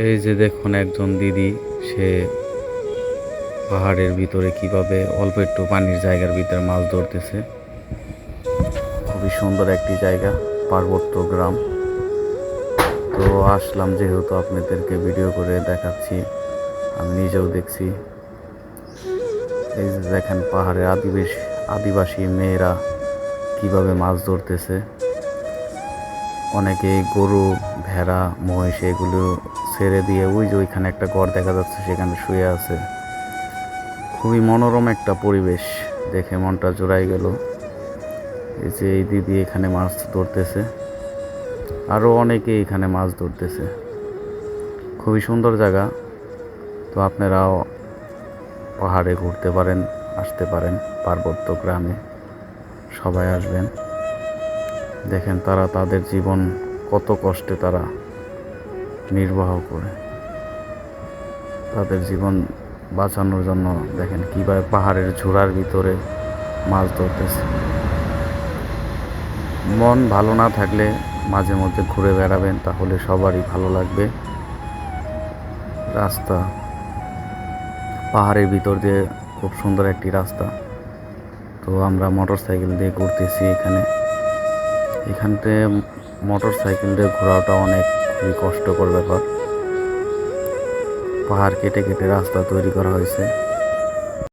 এই যে দেখুন একজন দিদি, সে পাহাড়ের ভিতরে কিভাবে অল্প একটু পানির জায়গার ভিতরে মাছ ধরতেছে। খুবই সুন্দর একটি জায়গা, পার্বত্য গ্রাম। তো আসলাম যেহেতু আপনাদেরকে ভিডিও করে দেখাচ্ছি, আমি নিজেও দেখছি। এই যে দেখেন পাহাড়ের আদিবাসী মেয়েরা কিভাবে মাছ ধরতেছে। অনেকে গরু, ভেড়া, মহিষ এগুলো ছেড়ে দিয়ে ওই যে ওইখানে একটা ঘর দেখা যাচ্ছে, সেখানে শুয়ে আছে। খুবই মনোরম একটা পরিবেশ, দেখে মনটা জোড়াই গেল। এই যে এই দিদি এখানে মাছ ধরতেছে, আরও অনেকে এখানে মাছ ধরতেছে। খুবই সুন্দর জায়গা। তো আপনারাও পাহাড়ে ঘুরতে পারেন, আসতে পারেন, পার্বত্য গ্রামে সবাই আসবেন। দেখেন তারা তাদের জীবন কত কষ্টে তারা নির্বাহ করে, তাদের জীবন বাঁচানোর জন্য দেখেন কীভাবে পাহাড়ের ঝোড়ার ভিতরে মাছ ধরতেছে। মন ভালো না থাকলে মাঝে মধ্যে ঘুরে বেড়াবেন, তাহলে সবারই ভালো লাগবে। রাস্তা পাহাড়ের ভিতর দিয়ে খুব সুন্দর একটি রাস্তা। তো আমরা মোটর সাইকেল দিয়ে ঘুরতেছি এখানতে মোটর সাইকেল দিয়ে ঘোরাটা অনেক খুবই কষ্টকর ব্যাপার। পাহাড় কেটে কেটে রাস্তা তৈরি করা হয়েছে।